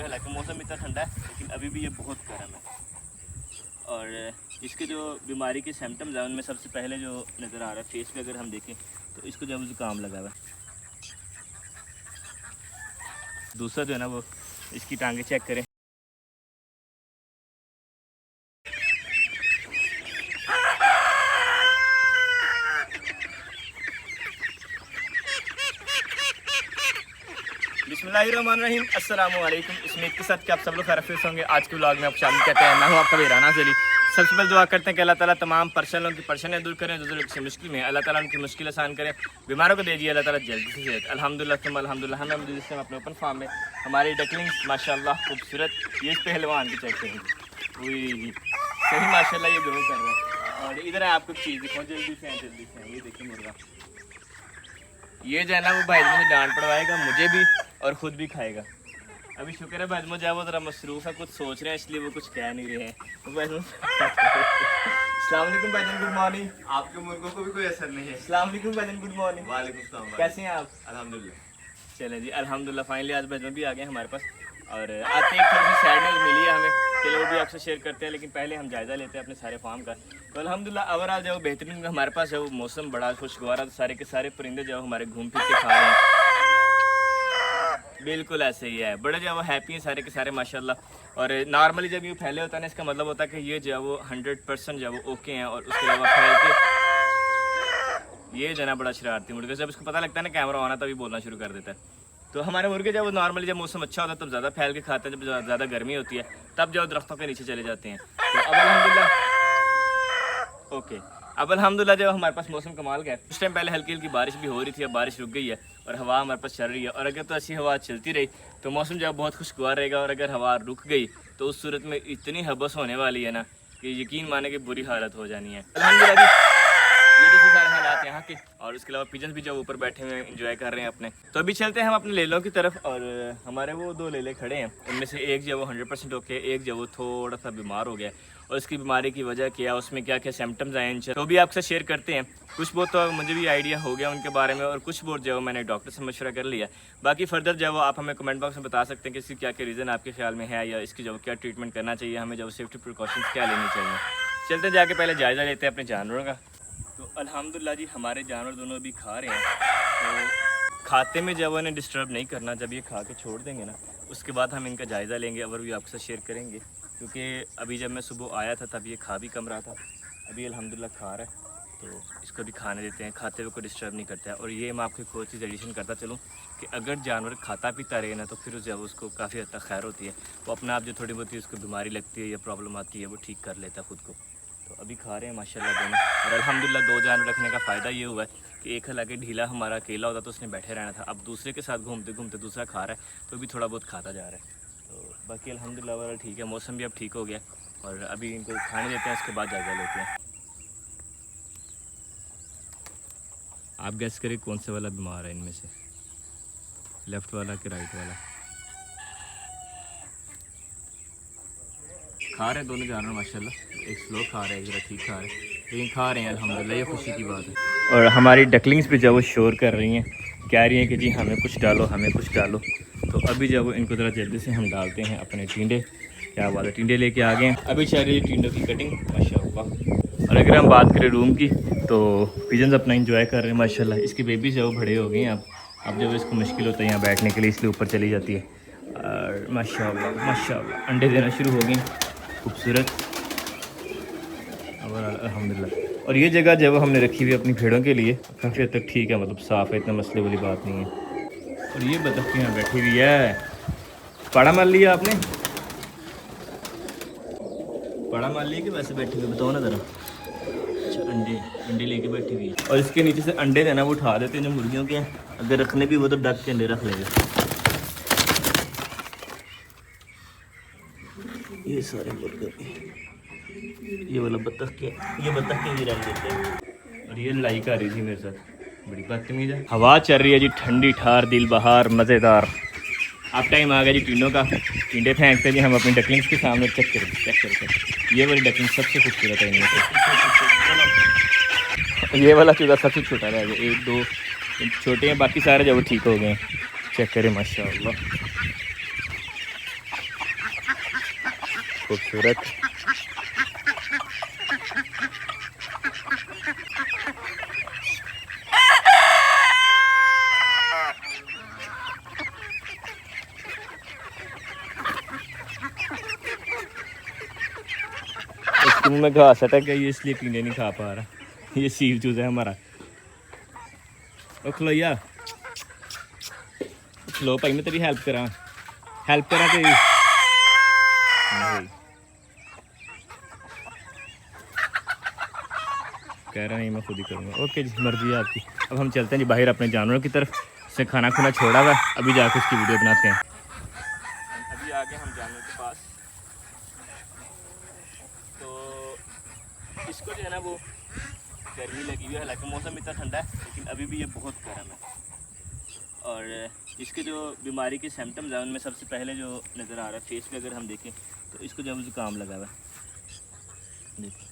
हालांकि मौसम इतना ठंडा है लेकिन अभी भी ये बहुत गर्म है। और इसके जो बीमारी के सिम्टम्स हैं उनमें सबसे पहले जो नज़र आ रहा है फेस पे अगर हम देखें तो इसको जब ज़ुकाम लगा हुआ है। दूसरा जो है ना वो इसकी टांगें चेक करें। बिस्मिल्लाहिर्रहमानिर्रहीम, अस्सलाम वालेकुम। उम्मीद के साथ कि आप सब लोग खैरियत से होंगे। आज के व्लॉग में आप शामिल कहते हैं, मैं हूँ आपका वीराना ज़ली। सबसे पहले दुआ करते हैं कि अल्लाह ताला तमाम परेशानों की परेशानियाँ दूर करें, जो लोग से मुश्किल में अल्लाह ताला उनकी मुश्किल आसान करें, बीमारों को दीजिए अल्लाह ताला जल्दी से सेहत। अल्हम्दुलिल्लाह तुम अल्हम्दुलिल्लाह। हमें जिससे अपने ओपन फार्म में हमारी डकलिंग्स माशाल्लाह खूबसूरत, ये इस पहलवान की चेक करेंगे सही माशाल्लाह ये ग्रो कर रहा है। और इधर है आपको चीज़ दिखाओ, जल्दी से ये देखिए मुर्गा। ये जो है ना वो भाई मुझे डांट पड़वाएगा, मुझे भी और ख़ुद भी खाएगा। अभी शुक्र है भाई मुझे वो ज़रा मसरूफ़ है, कुछ सोच रहे हैं इसलिए वो कुछ कह नहीं रहे हैं। तो अस्सलाम वालेकुम भाईजान, गुड मॉर्निंग। आपके मुर्गों को भी कोई असर नहीं है। अस्सलाम वालेकुम भाईजान, गुड मॉर्निंग। वालेकुम सलाम। कैसे हैं आप? अल्हम्दुलिल्लाह। चलें जी अल्हम्दुलिल्लाह, फाइनली आज भाईजान भी आ गए हमारे पास। और आते एक थोड़ी सी सैड न्यूज़ मिली है हमें, चलो वो भी आपसे शेयर करते हैं। लेकिन पहले हम जायज़ा लेते हैं अपने सारे फार्म का। तो अल्हम्दुलिल्लाह ओवरऑल जो बेहतरीन हमारे पास है वो मौसम बड़ा खुशगवार है। सारे के सारे परिंदे जो हमारे घूम फिर के खा रहे हैं, बिल्कुल ऐसे ही है। बड़े जो है वो हैप्पी हैं सारे के सारे माशाल्लाह। और नॉर्मली जब ये फैले होता है ना, इसका मतलब होता है कि ये जो है वो 100% जो है वो ओके हैं। और उसके अलावा फैल के ये जो है ना बड़ा शरारती मुर्गा, जब इसको पता लगता है ना कैमरा ऑन है तभी बोलना शुरू कर देता है। तो हमारे मुर्गे जब वो नॉर्मली जब मौसम अच्छा होता है तब ज़्यादा फैल के खाते हैं, जब ज़्यादा गर्मी होती है तब जो दरख्तों के नीचे चले जाते हैं। तो अब अल्हम्दुलिल्लाह ओके, अब अल्हम्दुलिल्लाह जब हमारे पास मौसम कमाल का है। उस टाइम पहले हल्की हल्की बारिश भी हो रही थी, अब बारिश रुक गई है और हवा हमारे पास चल रही है। और अगर तो ऐसी हवा चलती रही तो मौसम जो है बहुत खुशगवार रहेगा। और अगर हवा रुक गई तो उस सूरत में इतनी हबस होने वाली है ना कि यकीन माने कि बुरी हालत हो जानी है। अल्हम्दुलिल्लाह ये तो सारे हालात यहाँ के। और उसके अलावा पिजन्स भी जो ऊपर बैठे हुए एंजॉय कर रहे हैं अपने। तो अभी चलते हैं हम अपने लेलों की तरफ। और हमारे वो 2 लेले खड़े हैं, उनमें से एक जो वो 100% ओके, एक जो वो थोड़ा सा बीमार हो गया। और उसकी बीमारी की वजह क्या, उसमें क्या क्या सिम्टम्स आए हैं तो भी आपसे शेयर करते हैं। कुछ बहुत तो मुझे भी आइडिया हो गया उनके बारे में, और कुछ बहुत जो मैंने डॉक्टर से मशवरा कर लिया। बाकी फर्दर जो वो आप हमें कमेंट बॉक्स में बता सकते हैं कि इसकी क्या क्या रीज़न आपके ख्याल में है, या इसकी जो क्या ट्रीटमेंट करना चाहिए, हमें जो सेफ्टी प्रिकॉशंस क्या लेनी चाहिए। चलते जाके पहले जायज़ा लेते हैं अपने जानवरों का। तो अल्हम्दुलिल्लाह जी हमारे जानवर दोनों अभी खा रहे हैं। तो खाते में जब उन्हें डिस्टर्ब नहीं करना, जब ये खा के छोड़ देंगे ना उसके बाद हम इनका जायज़ा लेंगे और भी आपके साथ शेयर करेंगे। क्योंकि अभी जब मैं सुबह आया था तब ये खा भी कम रहा था, अभी अल्हम्दुलिल्लाह खा रहा है। तो इसको भी खाने देते हैं, खाते हुए को डिस्टर्ब नहीं करता है। और ये मैं आपको एक और चीज़ एडिशन करता चलूँ कि अगर जानवर खाता पीता रहे ना तो फिर जब उसको काफ़ी हद तक खैर होती है, वो अपने आप जो थोड़ी बहुत उसको बीमारी लगती है या प्रॉब्लम आती है वो ठीक कर लेता है खुद को। तो अभी खा रहे हैं माशाल्लाह दोनों। और अल्हम्दुलिल्लाह 2 जानवर रखने का फ़ायदा ये हुआ है कि एक हालांकि ढीला हमारा अकेला होता तो उसने बैठे रहना था, अब दूसरे के साथ घूमते घूमते दूसरा खा रहा है तो भी थोड़ा बहुत खाता जा रहा है। तो बाकी अल्हम्दुलिल्लाह वाला ठीक है, मौसम भी अब ठीक हो गया। और अभी इनको खाने देते हैं, उसके बाद जायज़ा लेते हैं। आप गैस करिए कौन से वाला बीमार है इनमें से, लेफ़्ट वाला कि राइट वाला। खा रहे हैं दोनों जानवर माशाल्लाह, एक स्लो खा रहे हैं, एक ज़रा ठीक खा रहे हैं, लेकिन खा रहे हैं अल्हम्दुलिल्लाह, ये खुशी की बात है। और हमारी डकलिंग्स भी जब वो शोर कर रही हैं, कह रही हैं कि जी हमें कुछ डालो, हमें कुछ डालो। तो अभी जब इनको ज़रा जल्दी से हम डालते हैं अपने टिंडे। क्या बात है, टिंडे लेके आ गए हैं। अभी चल रही है टिंडों की कटिंग माशाल्लाह। और अगर हम बात करें रूम की तो पिजन्स अपना इंजॉय कर रहे हैं माशाल्लाह। इसकी बेबी जो बड़े हो गए हैं अब जब इसको मुश्किल होता है यहाँ बैठने के लिए इसलिए ऊपर चली जाती है। और माशाल्लाह माशाल्लाह अंडे देना शुरू हो गए खूबसूरत। और अल्हम्दुलिल्लाह। और ये जगह जब हमने रखी हुई अपनी भेड़ों के लिए काफ़ी हद तक ठीक है, मतलब साफ़ है, इतना मसले वाली बात नहीं है। और ये बतख यहाँ बैठी हुई है, पाड़ा मार लिया आपने, पाड़ा मार लिया कि वैसे बैठी हुई, बताओ ना ज़रा। अच्छा अंडे लेके बैठी हुई है। और इसके नीचे से अंडे देना वो उठा देते हैं जो मुर्गियों के हैं, अगर रखने भी वो तो ढक के अंडे रख लेगा। ये सारे मुर्गे, ये वाला बतख के भी रह देते हैं। और ये लड़ाई कर रही थी मेरे साथ, बड़ी बदतमीज है। हवा चल रही है जी ठंडी ठार दिल बहार मज़ेदार। अब टाइम आ गया जी टिंडों का, टिंडे फेंकते जी हम अपनी डकलिंग्स के सामने। चेक करें ये वाली डकलिंग सबसे खूबसूरत है इनमें से। ये वाला चूजा सबसे छोटा रह गया, 1 2 छोटे हैं, बाकी सारे जो ठीक हो गए हैं। चेक करें माशाल्लाह। खूबसूरत। इसके मुंह में घास अटक गई, इसलिए पीने नहीं खा पा रहा। ये सीव चूजा है हमारा। ओ खलोइया, खलो भाई, मैं तेरी हेल्प करा तेरी। नहीं कह रहा नहीं, मैं खुद ही करूँगा। ओके जी, मर्जी है आपकी। अब हम चलते हैं जी बाहर अपने जानवरों की तरफ। से खाना खुना छोड़ा हुआ है, अभी जाकर उसकी वीडियो बनाते हैं। अभी आ गए हम जानवर के पास। तो इसको जो है ना वो गर्मी लगी हुई है, हालांकि मौसम इतना ठंडा है लेकिन अभी भी ये बहुत गर्म है। और इसके जो बीमारी के सिम्टम्स हैं उनमें सबसे पहले जो नज़र आ रहा है फेस पे, अगर हम देखें तो इसको जब जुकाम लगा हुआ है। देखो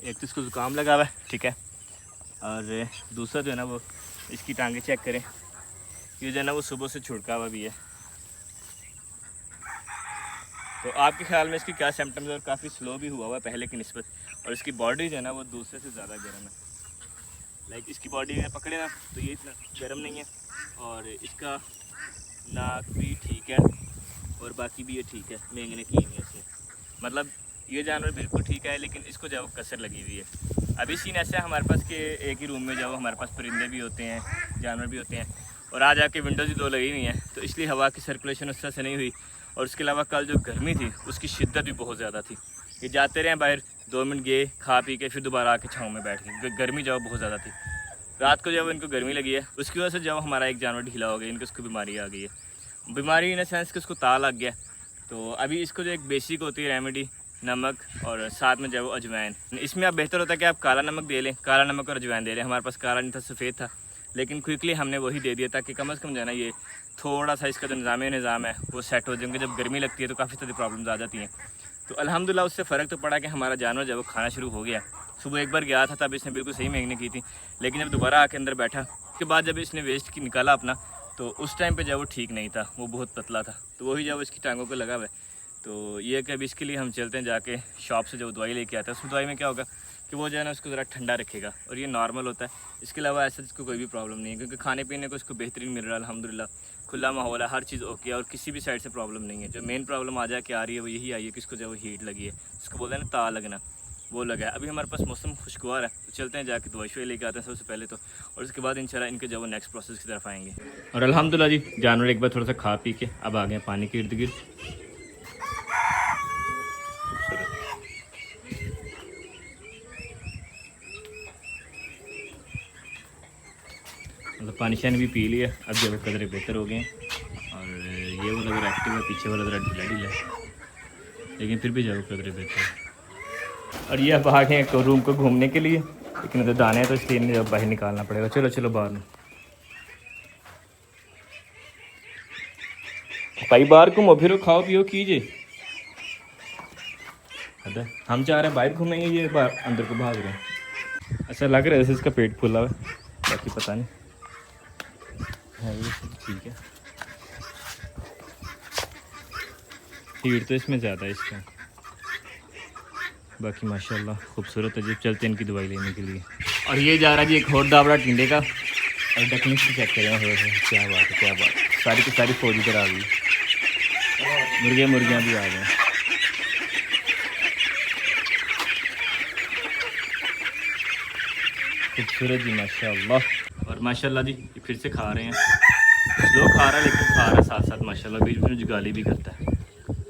एक तो इसको जुकाम लगा हुआ है, ठीक है। और दूसरा जो है ना वो इसकी टांगे चेक करें, ये जो है ना वो सुबह से छुड़का हुआ भी है। तो आपके ख्याल में इसकी क्या सिम्टम्स है? और काफ़ी स्लो भी हुआ हुआ है पहले की निस्बत। और इसकी बॉडी जो है ना वो दूसरे से ज़्यादा गर्म है। लाइक इसकी बॉडी में पकड़े ना तो ये इतना गर्म नहीं है, और इसका नाक भी ठीक है और बाकी भी ये ठीक है, मेंगने की नहीं है। मतलब ये जानवर बिल्कुल ठीक है, लेकिन इसको जो कसर लगी हुई है। अभी सीन ऐसा है हमारे पास कि एक ही रूम में जो हमारे पास परिंदे भी होते हैं, जानवर भी होते हैं, और आज आके विंडोज़ ही दो लगी हुई हैं, तो इसलिए हवा की सर्कुलेशन उस तरह से नहीं हुई। और उसके अलावा कल जो गर्मी थी उसकी शिद्दत भी बहुत ज़्यादा थी। ये जाते रहे बाहर, 2 मिनट गए, खा पी के फिर दोबारा आके छाँव में बैठ गए। गर्मी जो बहुत ज़्यादा थी, रात को जब इनको गर्मी लगी है उसकी वजह से जब हमारा एक जानवर ढीला हो गया, इनको उसको बीमारी आ गई है। बीमारी इन सेंस कि उसको ता लग गया। तो अभी इसको जो एक बेसिक होती है रेमेडी, नमक और साथ में जो अजवाइन, इसमें अब बेहतर होता है कि आप काला नमक दे लें। काला नमक और अजवाइन दे लें। हमारे पास काला नहीं था, सफ़ेद था, लेकिन क्विकली हमने वही दे दिया ताकि कम से कम जो है ना ये थोड़ा सा इसका जो निज़ाम है वो सेट हो जाए। जब गर्मी लगती है तो काफ़ी सारी प्रॉब्लम्स आ जाती हैं। तो अल्हम्दुलिल्लाह उससे फ़र्क तो पड़ा कि हमारा जानवर जब वो खाना शुरू हो गया। सुबह एक बार गया था तब इसने बिल्कुल सही मेंगनी की थी, लेकिन जब दोबारा आके अंदर बैठा उसके बाद जब इसने वेस्ट की निकाला अपना, तो उस टाइम पे जब वो ठीक नहीं था, वो बहुत पतला था। तो वही जब इसकी टांगों को लगा हुआ है। तो ये कि अभी इसके लिए हम चलते हैं जाके शॉप से जो दवाई लेके आते हैं। उस दवाई में क्या होगा कि वो जो है ना उसको ज़रा ठंडा रखेगा, और ये नॉर्मल होता है। इसके अलावा ऐसा इसको कोई भी प्रॉब्लम नहीं है, क्योंकि खाने पीने को इसको बेहतरीन मिल रहा है अल्हम्दुलिल्लाह। खुला माहौल है, हर चीज़ ओके है, और किसी भी साइड से प्रॉब्लम नहीं है। जो मेन प्रॉब्लम आ जाके आ रही है वो यही आई है कि इसको जो हीट लगी है, उसको बोलते हैं ना ता लगना, वो लगा है। अभी हमारे पास मौसम खुशगवार है, तो चलते हैं जाके दवाई शवाई लेके आते हैं सबसे पहले तो, और उसके बाद इंशाल्लाह इनके जो वो नेक्स्ट प्रोसेस की तरफ आएंगे। और अल्हम्दुलिल्लाह जी जानवर एक बार थोड़ा सा खा पी के अब आ गए पानी के इर्द गिर्द। मतलब पानी शानी भी पी लिया, अब जब कदरे बेहतर हो गए हैं। और ये वाला ज़रा एक्टिव है, पीछे वाला ज़रा ढीला है, लेकिन फिर भी जब कदरे बेहतर है। और ये अब आ गए हैं रूम को घूमने के लिए, लेकिन तो दाने हैं तो इसलिए इन्हें जब बाहर निकालना पड़ेगा। चलो चलो बाहर में भाई, बाहर घूमो फिरो, खाओ पियो कीजिए। हम चाह रहे हैं बाहर घूमेंगे, ये बाहर अंदर को भाग रहे हैं। ऐसा लग रहा है जैसे इसका पेट फूला हुआ है, बाकी पता नहीं है। ये सब ठीक है, हीट तो इसमें ज़्यादा है इसका, बाकी माशाल्लाह खूबसूरत है। जब चलते हैं इनकी दवाई लेने के लिए। और ये जा रहा है जी एक और दावड़ा टिंडे का, और डकनी से चेक करें। क्या बात है, क्या बात है, सारी की सारी फौज इधर आ गई, मुर्गियाँ भी आ गए। खूबसूरत जी माशाल्लाह। और माशाल्लाह जी ये फिर से खा रहे हैं, स्लो खा रहा है लेकिन खा रहा है साथ साथ माशाल्लाह, बीच में जुगाली भी करता है।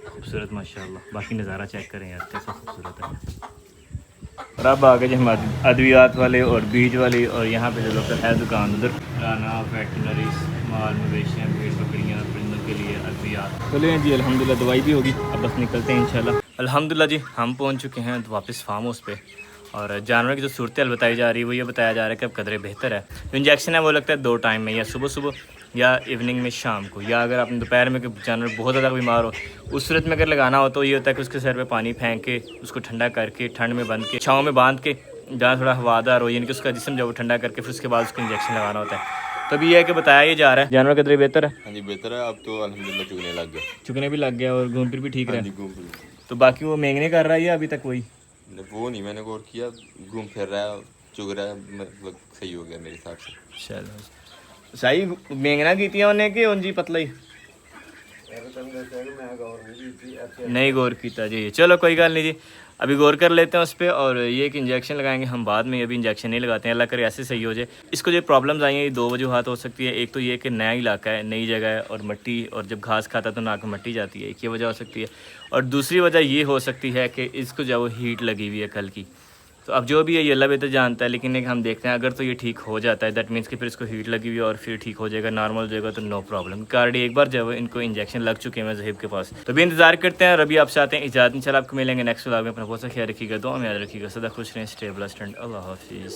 खूबसूरत माशाल्लाह। बाकी नज़ारा चेक करें यार कैसा खूबसूरत है। और अब आ गए जी हम अद्वियात वाले और बीज वाले, और यहाँ पे जो लोग है दुकान उधर राना वेटनरी माल मवेशियाँ भेड़ बकरियाँ परिंदों के लिए अद्वियात। चले जी अल्हम्दुलिल्लाह दवाई भी होगी, अब बस निकलते हैं इंशाल्लाह। अल्हम्दुलिल्लाह जी हम पहुँच चुके हैं वापस फार्म हाउस पे। और जानवर की जो सूरत हाल बताई जा रही है वो ये बताया जा रहा है कि अब कदरे बेहतर है। जो इंजेक्शन है वो लगता है 2 टाइम में, या सुबह सुबह या इवनिंग में शाम को, या अगर आपने दोपहर में जानवर बहुत ज़्यादा बीमार हो उस सूरत में अगर लगाना हो तो ये होता है कि उसके सर पे पानी फेंक के उसको ठंडा करके ठंड में बंद के छाँव में बांध के जहाँ थोड़ा हवादार हो, यानी कि उसका जिस्म जो वो ठंडा करके फिर उसके बाद उसको इंजेक्शन लगाना होता है। तो अभी ये है कि बताया ये जा रहा है जानवर कदरे बेहतर है। हाँ जी बेहतर है, अब तो अल्हम्दुलिल्लाह चुगने लग गया। चुगने भी लग गया और घूम फिर भी ठीक हाँ रहा जी है। घूम फिर, तो बाकी वो मेंगने कर रहा है या अभी तक वही? वो नहीं मैंने गौर किया, घूम फिर रहा है, चुग रहा है, मतलब सही हो गया मेरे हिसाब से। चलो सही मेंगना की उन्हें कि उन जी पतला ही नहीं गौर किया जी। चलो कोई गल नहीं जी, अभी गौर कर लेते हैं उस पर। और ये एक इंजेक्शन लगाएंगे हम बाद में, अभी इंजेक्शन नहीं लगाते हैं, अल्लाह करे ऐसे सही हो जाए। इसको जो प्रॉब्लम्स आई हैं ये दो वजूहात हो सकती है। एक तो ये कि नया इलाका है, नई जगह है और मिट्टी, और जब घास खाता तो नाक में मिट्टी जाती है, एक ये वजह हो सकती है। और दूसरी वजह ये हो सकती है कि इसको जो वो हीट लगी हुई है कल की। तो अब जो भी है ये अल्लाह बेहतर जानता है, लेकिन एक हम देखते हैं अगर तो ये ठीक हो जाता है दैट मीन्स कि फिर इसको हीट लगी हुई है और फिर ठीक हो जाएगा, नॉर्मल हो जाएगा तो नो प्रॉब्लम। ऑलरेडी एक बार जो है इनको इंजेक्शन लग चुके हैं ज़हीब के पास। तो भी इंतजार करते हैं और अभी आपसे आते हैं इजाज़त, इंशाल्लाह आपको मिलेंगे नेक्स्ट व्लॉग में। अपना बहुत सा ख्याल रखिएगा, दुआ में याद रखिएगा, सदा खुश रहें, स्टे ब्लेस्ड एंड अल्लाह हाफिज़।